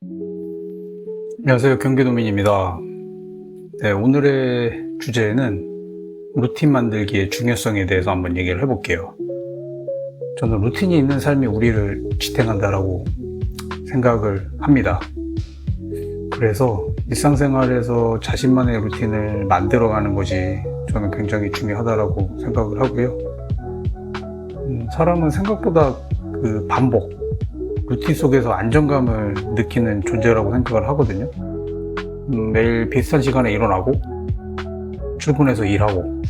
안녕하세요. 경기도민입니다. 네, 오늘의 주제는 루틴 만들기의 중요성에 대해서 한번 얘기를 해볼게요. 저는 루틴이 있는 삶이 우리를 지탱한다라고 생각을 합니다. 그래서 일상생활에서 자신만의 루틴을 만들어가는 것이 저는 굉장히 중요하다고 생각을 하고요. 사람은 생각보다 그 반복, 루틴 속에서 안정감을 느끼는 존재라고 생각을 하거든요. 매일 비슷한 시간에 일어나고 출근해서 일하고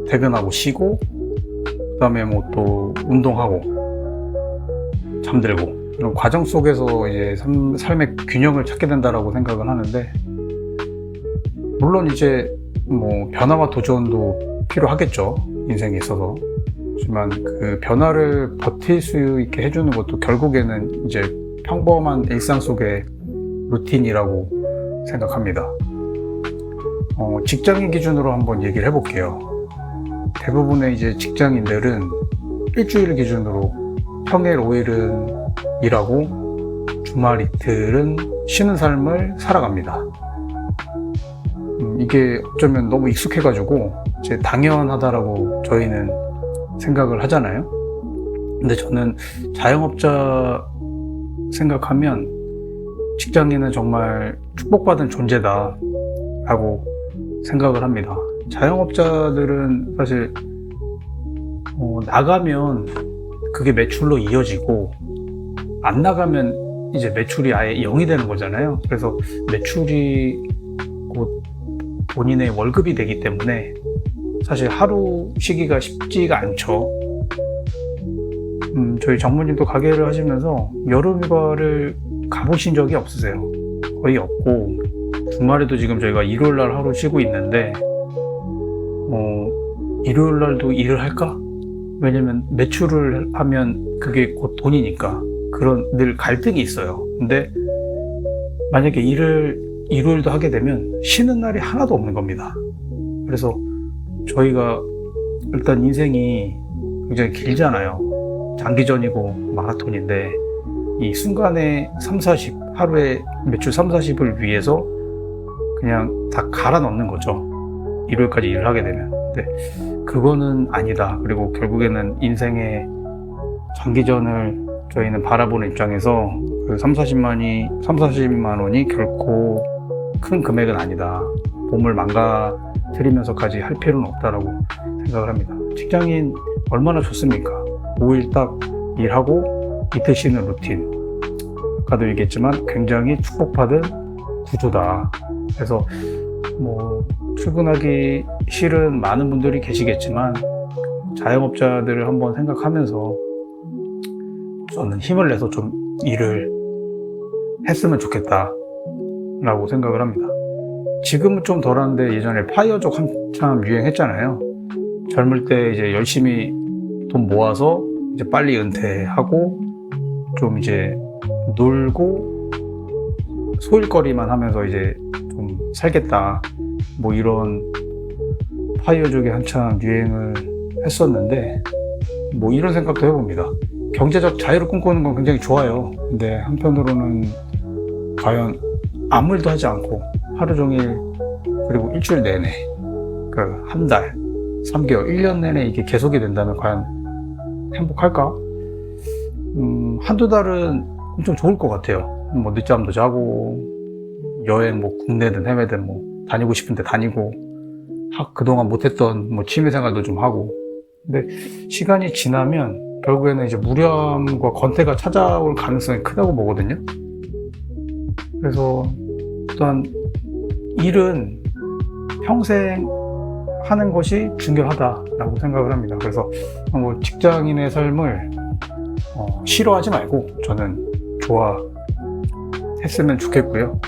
퇴근하고 쉬고 그 다음에 뭐 또 운동하고 잠들고 이런 과정 속에서 이제 삶의 균형을 찾게 된다라고 생각을 하는데, 물론 이제 뭐 변화와 도전도 필요하겠죠, 인생에 있어서. 하지만 그 변화를 버틸 수 있게 해주는 것도 결국에는 이제 평범한 일상 속의 루틴이라고 생각합니다. 직장인 기준으로 한번 얘기를 해볼게요. 대부분의 이제 직장인들은 일주일 기준으로 평일 5일은 일하고 주말 이틀은 쉬는 삶을 살아갑니다. 이게 어쩌면 너무 익숙해가지고 이제 당연하다라고 저희는 생각을 하잖아요. 근데 저는 자영업자 생각하면 직장인은 정말 축복받은 존재다 라고 생각을 합니다. 자영업자들은 사실 나가면 그게 매출로 이어지고 안 나가면 이제 매출이 아예 0이 되는 거잖아요. 그래서 매출이 곧 본인의 월급이 되기 때문에 사실 하루 쉬기가 쉽지가 않죠. 저희 장모님도 가게를 하시면서 여름휴가를 가보신 적이 없으세요. 거의 없고, 주말에도 지금 저희가 일요일날 하루 쉬고 있는데 일요일날도 일을 할까? 왜냐면 매출을 하면 그게 곧 돈이니까 그런 늘 갈등이 있어요. 근데 만약에 일을 일요일도 하게 되면 쉬는 날이 하나도 없는 겁니다. 그래서 저희가 일단 인생이 굉장히 길잖아요. 장기전이고 마라톤인데 이 순간에 3, 40, 하루에 매출 3, 40을 위해서 그냥 다 갈아 넣는 거죠. 일요일까지 일을 하게 되면. 근데 그거는 아니다. 그리고 결국에는 인생의 장기전을 저희는 바라보는 입장에서 그 3, 40만 원이 결코 큰 금액은 아니다. 몸을 망가뜨리면서까지 할 필요는 없다라고 생각을 합니다. 직장인 얼마나 좋습니까? 5일 딱 일하고 이틀 쉬는 루틴. 아까도 얘기했지만 굉장히 축복받은 구조다. 그래서 뭐 출근하기 싫은 많은 분들이 계시겠지만 자영업자들을 한번 생각하면서 저는 힘을 내서 좀 일을 했으면 좋겠다 라고 생각을 합니다. 지금은 좀 덜한데 예전에 파이어족 한참 유행했잖아요. 젊을 때 이제 열심히 돈 모아서 이제 빨리 은퇴하고 좀 이제 놀고 소일거리만 하면서 이제 좀 살겠다, 뭐 이런 파이어족이 한참 유행을 했었는데, 뭐 이런 생각도 해봅니다. 경제적 자유를 꿈꾸는 건 굉장히 좋아요. 근데 한편으로는 과연 아무 일도 하지 않고 하루 종일 그리고 일주일 내내 그 한 달, 3개월, 1년 내내 이게 계속이 된다면 과연 행복할까? 한두 달은 엄청 좋을 것 같아요. 뭐 늦잠도 자고 여행 뭐 국내든 해외든 뭐 다니고 싶은데 다니고 그동안 못했던 뭐 취미생활도 좀 하고. 근데 시간이 지나면 결국에는 이제 무념과 권태가 찾아올 가능성이 크다고 보거든요. 그래서 일단 일은 평생 하는 것이 중요하다라고 생각을 합니다. 그래서 뭐 직장인의 삶을 싫어하지 말고 저는 좋아했으면 좋겠고요.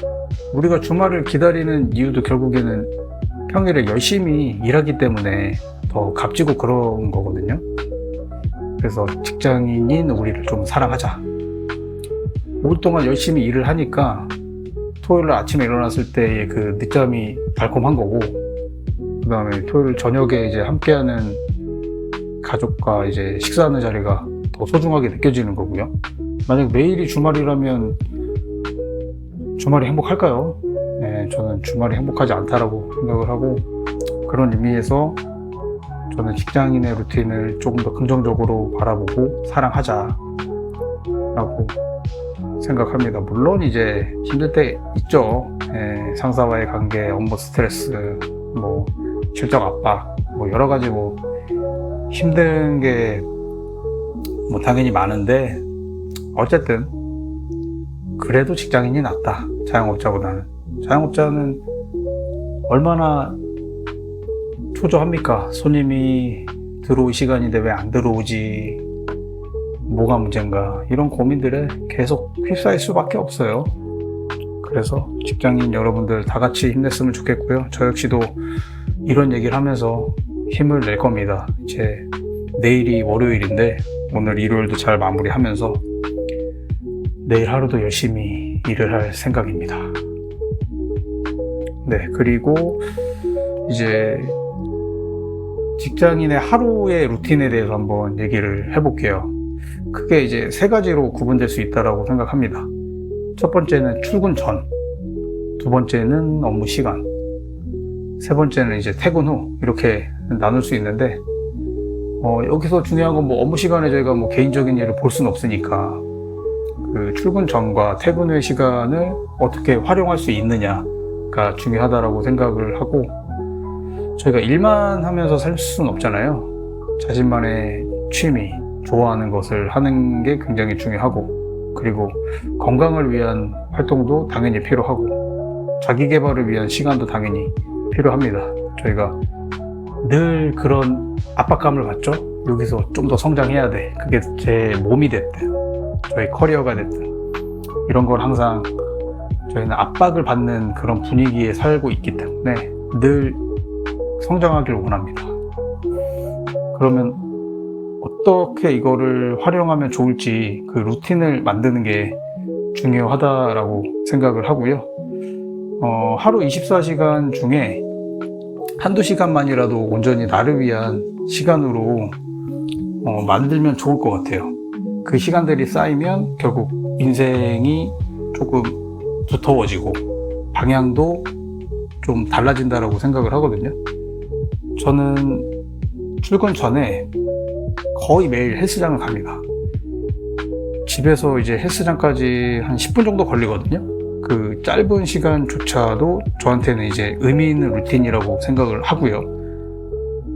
우리가 주말을 기다리는 이유도 결국에는 평일에 열심히 일하기 때문에 더 값지고 그런 거거든요. 그래서 직장인인 우리를 좀 사랑하자. 5일 동안 열심히 일을 하니까 토요일 아침에 일어났을 때의 그 늦잠이 달콤한 거고, 그 다음에 토요일 저녁에 이제 함께하는 가족과 이제 식사하는 자리가 더 소중하게 느껴지는 거고요. 만약 매일이 주말이라면 주말이 행복할까요? 네, 저는 주말이 행복하지 않다라고 생각을 하고, 그런 의미에서 저는 직장인의 루틴을 조금 더 긍정적으로 바라보고 사랑하자라고 생각합니다. 물론 이제 힘들 때 있죠. 예, 상사와의 관계, 업무 스트레스, 뭐 실적 압박, 뭐 여러 가지 뭐 힘든 게 뭐 당연히 많은데, 어쨌든 그래도 직장인이 낫다. 자영업자보다는. 자영업자는 얼마나 초조합니까? 손님이 들어올 시간인데 왜 안 들어오지? 뭐가 문제인가? 이런 고민들에 계속 휩싸일 수밖에 없어요. 그래서 직장인 여러분들 다 같이 힘냈으면 좋겠고요. 저 역시도 이런 얘기를 하면서 힘을 낼 겁니다. 이제 내일이 월요일인데 오늘 일요일도 잘 마무리하면서 내일 하루도 열심히 일을 할 생각입니다. 네, 그리고 이제 직장인의 하루의 루틴에 대해서 한번 얘기를 해볼게요. 크게 이제 3가지로 구분될 수 있다고 생각합니다. 첫 번째는 출근 전, 두 번째는 업무 시간, 세 번째는 이제 퇴근 후, 이렇게 나눌 수 있는데, 여기서 중요한 건 뭐 업무 시간에 저희가 뭐 개인적인 일을 볼 수는 없으니까, 그 출근 전과 퇴근 후의 시간을 어떻게 활용할 수 있느냐가 중요하다고 생각을 하고, 저희가 일만 하면서 살 수는 없잖아요. 자신만의 취미, 좋아하는 것을 하는 게 굉장히 중요하고, 그리고 건강을 위한 활동도 당연히 필요하고, 자기 개발을 위한 시간도 당연히 필요합니다. 저희가 늘 그런 압박감을 받죠. 여기서 좀 더 성장해야 돼. 그게 제 몸이 됐든 저희 커리어가 됐든, 이런 걸 항상 저희는 압박을 받는 그런 분위기에 살고 있기 때문에 늘 성장하길 원합니다. 그러면 어떻게 이거를 활용하면 좋을지 그 루틴을 만드는 게 중요하다라고 생각을 하고요. 하루 24시간 중에 한두 시간만이라도 온전히 나를 위한 시간으로 만들면 좋을 것 같아요. 그 시간들이 쌓이면 결국 인생이 조금 두터워지고 방향도 좀 달라진다라고 생각을 하거든요. 저는 출근 전에 거의 매일 헬스장을 갑니다. 집에서 이제 헬스장까지 한 10분 정도 걸리거든요. 그 짧은 시간조차도 저한테는 이제 의미 있는 루틴이라고 생각을 하고요.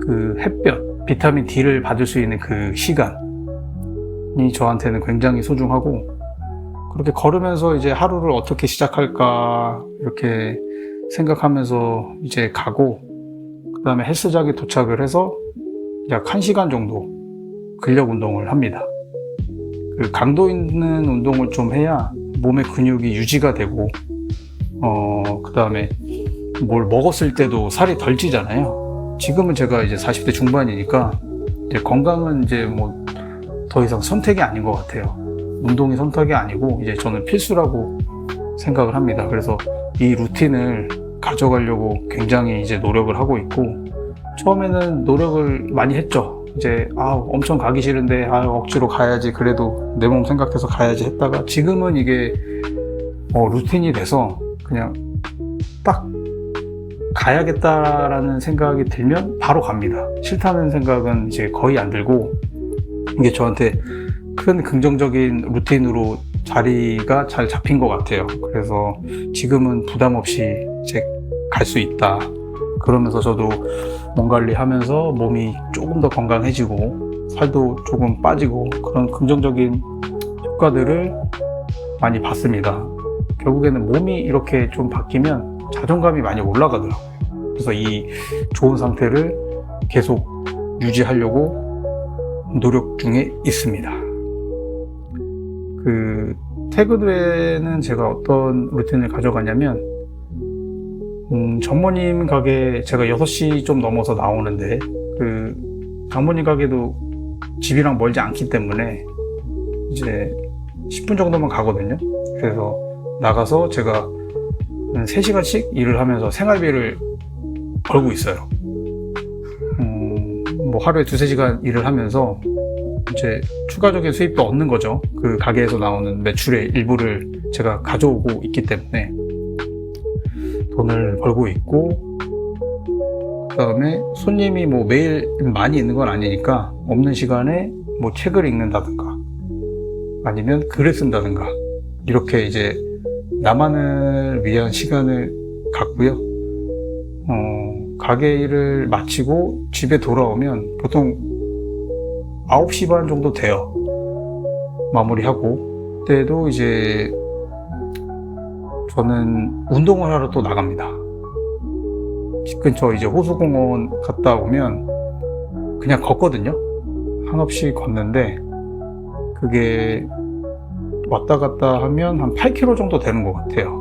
그 햇볕, 비타민 D를 받을 수 있는 그 시간이 저한테는 굉장히 소중하고, 그렇게 걸으면서 이제 하루를 어떻게 시작할까 이렇게 생각하면서 이제 가고, 그 다음에 헬스장에 도착을 해서 약 1시간 정도 근력 운동을 합니다. 그 강도 있는 운동을 좀 해야 몸의 근육이 유지가 되고, 그 다음에 뭘 먹었을 때도 살이 덜 찌잖아요. 지금은 제가 이제 40대 중반이니까 이제 건강은 이제 뭐 더 이상 선택이 아닌 것 같아요. 운동이 선택이 아니고 이제 저는 필수라고 생각을 합니다. 그래서 이 루틴을 가져가려고 굉장히 이제 노력을 하고 있고, 처음에는 노력을 많이 했죠. 이제 엄청 가기 싫은데 억지로 가야지, 그래도 내 몸 생각해서 가야지 했다가, 지금은 이게 루틴이 돼서 그냥 딱 가야겠다라는 생각이 들면 바로 갑니다. 싫다는 생각은 이제 거의 안 들고, 이게 저한테 큰 긍정적인 루틴으로 자리가 잘 잡힌 것 같아요. 그래서 지금은 부담 없이 이제 갈 수 있다. 그러면서 저도 몸 관리하면서 몸이 조금 더 건강해지고 살도 조금 빠지고, 그런 긍정적인 효과들을 많이 봤습니다. 결국에는 몸이 이렇게 좀 바뀌면 자존감이 많이 올라가더라고요. 그래서 이 좋은 상태를 계속 유지하려고 노력 중에 있습니다. 그 퇴근 후에는 제가 어떤 루틴을 가져가냐면, 장모님 가게 제가 6시 좀 넘어서 나오는데, 그 장모님 가게도 집이랑 멀지 않기 때문에 이제 10분 정도만 가거든요. 그래서 나가서 제가 한 3시간씩 일을 하면서 생활비를 벌고 있어요. 뭐 하루에 2-3시간 일을 하면서 이제 추가적인 수입도 얻는 거죠. 그 가게에서 나오는 매출의 일부를 제가 가져오고 있기 때문에 돈을 벌고 있고, 그 다음에 손님이 뭐 매일 많이 있는 건 아니니까 없는 시간에 뭐 책을 읽는다든가 아니면 글을 쓴다든가 이렇게 이제 나만을 위한 시간을 갖고요. 가게 일을 마치고 집에 돌아오면 보통 9시 반 정도 돼요. 마무리하고. 그때도 이제 저는 운동을 하러 또 나갑니다. 집 근처 이제 호수공원 갔다 오면 그냥 걷거든요. 한없이 걷는데 그게 왔다 갔다 하면 한 8km 정도 되는 것 같아요.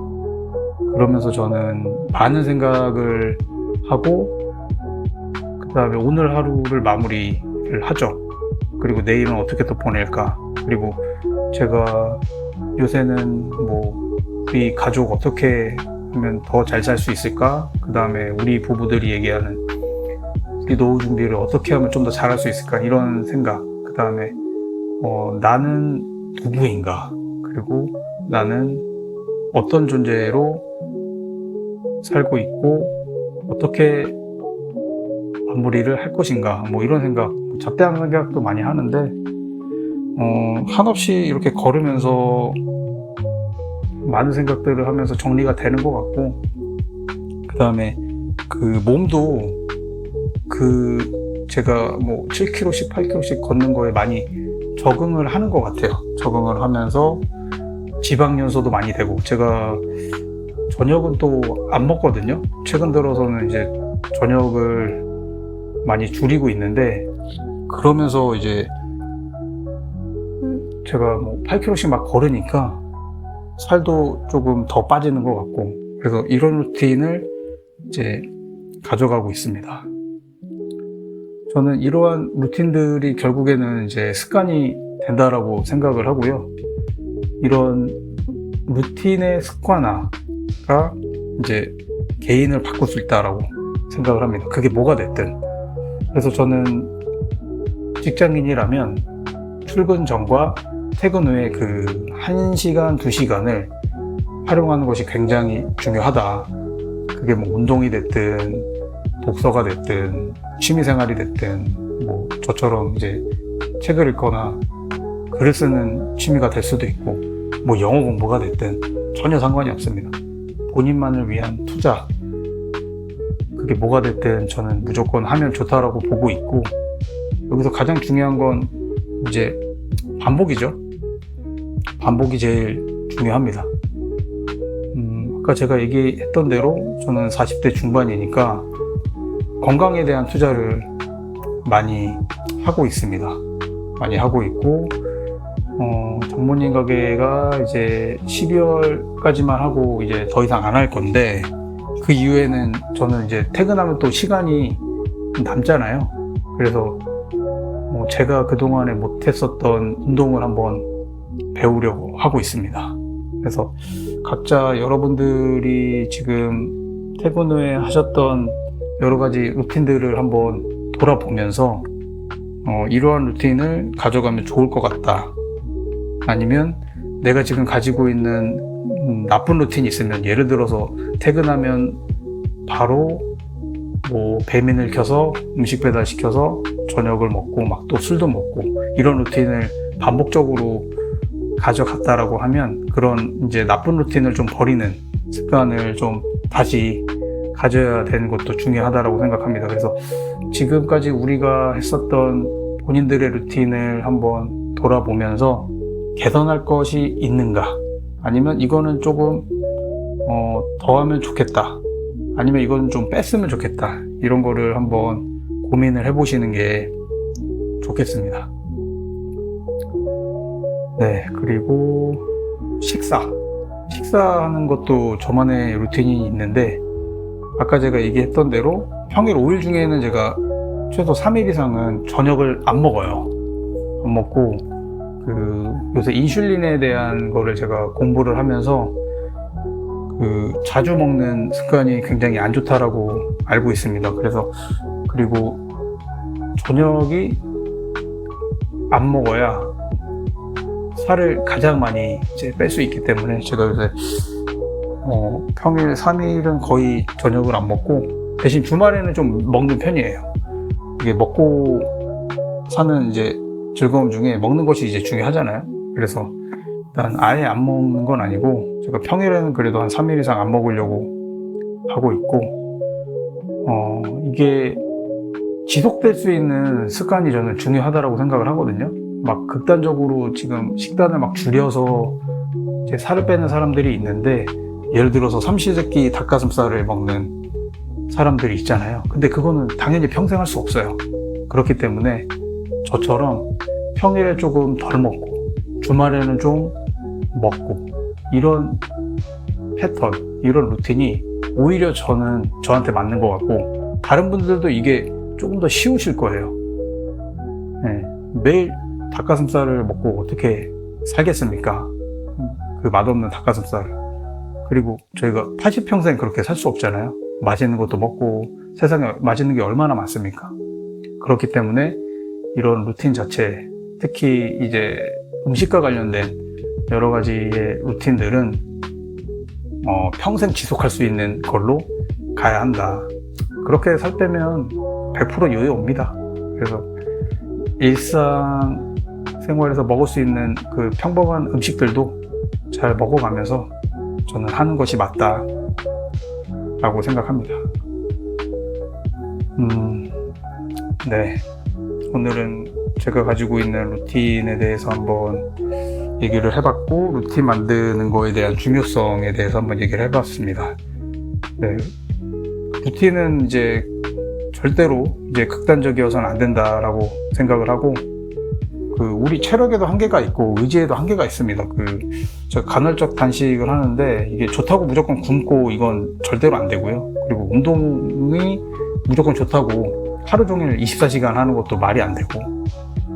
그러면서 저는 많은 생각을 하고, 그 다음에 오늘 하루를 마무리를 하죠. 그리고 내일은 어떻게 또 보낼까. 그리고 제가 요새는 뭐 우리 가족 어떻게 하면 더 잘 살 수 있을까. 그 다음에 우리 부부들이 얘기하는 우리 노후 준비를 어떻게 하면 좀 더 잘할 수 있을까. 이런 생각. 그 다음에 나는 누구인가. 그리고 나는 어떤 존재로 살고 있고 어떻게 마무리를 할 것인가, 뭐 이런 생각, 잡다한 생각도 많이 하는데 한없이 이렇게 걸으면서 많은 생각들을 하면서 정리가 되는 것 같고, 그 다음에 그 몸도 제가 뭐 7km씩 8km씩 걷는 거에 많이 적응을 하는 것 같아요. 적응을 하면서 지방 연소도 많이 되고, 제가 저녁은 또 안 먹거든요. 최근 들어서는 이제 저녁을 많이 줄이고 있는데, 그러면서 이제 제가 뭐 8km씩 막 걸으니까 살도 조금 더 빠지는 것 같고, 그래서 이런 루틴을 이제 가져가고 있습니다. 저는 이러한 루틴들이 결국에는 이제 습관이 된다라고 생각을 하고요. 이런 루틴의 습관화가 이제 개인을 바꿀 수 있다라고 생각을 합니다. 그게 뭐가 됐든. 그래서 저는 직장인이라면 출근 전과 퇴근 후에 그 1시간, 2시간을 활용하는 것이 굉장히 중요하다. 그게 뭐 운동이 됐든 독서가 됐든 취미생활이 됐든, 뭐 저처럼 이제 책을 읽거나 글을 쓰는 취미가 될 수도 있고, 뭐 영어 공부가 됐든 전혀 상관이 없습니다. 본인만을 위한 투자, 그게 뭐가 됐든 저는 무조건 하면 좋다라고 보고 있고, 여기서 가장 중요한 건 이제 반복이죠. 반복이 제일 중요합니다. 아까 제가 얘기했던 대로 저는 40대 중반이니까 건강에 대한 투자를 많이 하고 있습니다. 많이 하고 있고, 장모님 가게가 이제 12월까지만 하고 이제 더 이상 안 할 건데, 그 이후에는 저는 이제 퇴근하면 또 시간이 남잖아요. 그래서 제가 그동안에 못했었던 운동을 한번 배우려고 하고 있습니다. 그래서 각자 여러분들이 지금 퇴근 후에 하셨던 여러 가지 루틴들을 한번 돌아보면서 이러한 루틴을 가져가면 좋을 것 같다. 아니면 내가 지금 가지고 있는 나쁜 루틴이 있으면, 예를 들어서 퇴근하면 바로 뭐 배민을 켜서 음식 배달 시켜서 저녁을 먹고 막 또 술도 먹고 이런 루틴을 반복적으로 가져갔다라고 하면, 그런 이제 나쁜 루틴을 좀 버리는 습관을 좀 다시 가져야 되는 것도 중요하다고 생각합니다. 그래서 지금까지 우리가 했었던 본인들의 루틴을 한번 돌아보면서 개선할 것이 있는가, 아니면 이거는 조금 더 하면 좋겠다, 아니면 이건 좀 뺐으면 좋겠다, 이런 거를 한번 고민을 해보시는 게 좋겠습니다. 네, 그리고 식사하는 것도 저만의 루틴이 있는데, 아까 제가 얘기했던 대로 평일 5일 중에는 제가 최소 3일 이상은 저녁을 안 먹어요. 안 먹고, 요새 인슐린에 대한 거를 제가 공부를 하면서 자주 먹는 습관이 굉장히 안 좋다라고 알고 있습니다. 그리고 저녁이 안 먹어야 살을 가장 많이 이제 뺄 수 있기 때문에 제가 요새 평일 3일은 거의 저녁을 안 먹고 대신 주말에는 좀 먹는 편이에요. 이게 먹고 사는 이제 즐거움 중에 먹는 것이 이제 중요하잖아요. 그래서 일단 아예 안 먹는 건 아니고 제가 평일에는 그래도 한 3일 이상 안 먹으려고 하고 있고 이게 지속될 수 있는 습관이 저는 중요하다고 생각을 하거든요. 막 극단적으로 지금 식단을 막 줄여서 이제 살을 빼는 사람들이 있는데 예를 들어서 삼시세끼 닭가슴살을 먹는 사람들이 있잖아요. 근데 그거는 당연히 평생 할 수 없어요. 그렇기 때문에 저처럼 평일에 조금 덜 먹고 주말에는 좀 먹고 이런 패턴, 이런 루틴이 오히려 저한테 맞는 것 같고 다른 분들도 이게 조금 더 쉬우실 거예요. 네, 매일 닭가슴살을 먹고 어떻게 살겠습니까? 그 맛없는 닭가슴살을. 그리고 저희가 80평생 그렇게 살 수 없잖아요. 맛있는 것도 먹고 세상에 맛있는 게 얼마나 많습니까? 그렇기 때문에 이런 루틴 자체, 특히 이제 음식과 관련된 여러 가지의 루틴들은 평생 지속할 수 있는 걸로 가야 한다. 그렇게 살 빼면 100% 요요 옵니다. 그래서 일상생활에서 먹을 수 있는 그 평범한 음식들도 잘 먹어가면서 저는 하는 것이 맞다 라고 생각합니다. 네, 오늘은 제가 가지고 있는 루틴에 대해서 한번 얘기를 해봤고 루틴 만드는 거에 대한 중요성에 대해서 한번 얘기를 해봤습니다. 네, 루틴은 이제 절대로 이제 극단적이어서는 안 된다라고 생각을 하고 우리 체력에도 한계가 있고 의지에도 한계가 있습니다. 제가 간헐적 단식을 하는데 이게 좋다고 무조건 굶고 이건 절대로 안 되고요. 그리고 운동이 무조건 좋다고 하루 종일 24시간 하는 것도 말이 안 되고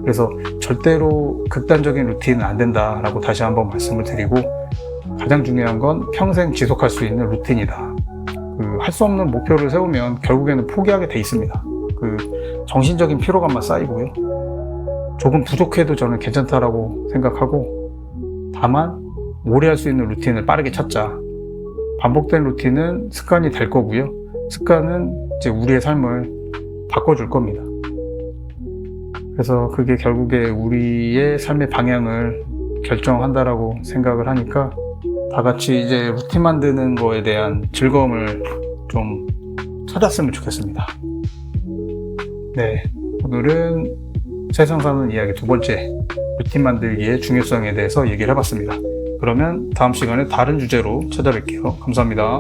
그래서 절대로 극단적인 루틴은 안 된다라고 다시 한번 말씀을 드리고 가장 중요한 건 평생 지속할 수 있는 루틴이다. 할 수 없는 목표를 세우면 결국에는 포기하게 돼 있습니다. 정신적인 피로감만 쌓이고요. 조금 부족해도 저는 괜찮다라고 생각하고 다만 오래 할 수 있는 루틴을 빠르게 찾자. 반복된 루틴은 습관이 될 거고요. 습관은 이제 우리의 삶을 바꿔줄 겁니다. 그래서 그게 결국에 우리의 삶의 방향을 결정한다라고 생각을 하니까 다 같이 이제 루틴 만드는 거에 대한 즐거움을 좀 찾았으면 좋겠습니다. 네, 오늘은 세상 사는 이야기 2번째 루틴 만들기의 중요성에 대해서 얘기를 해봤습니다. 그러면 다음 시간에 다른 주제로 찾아뵐게요. 감사합니다.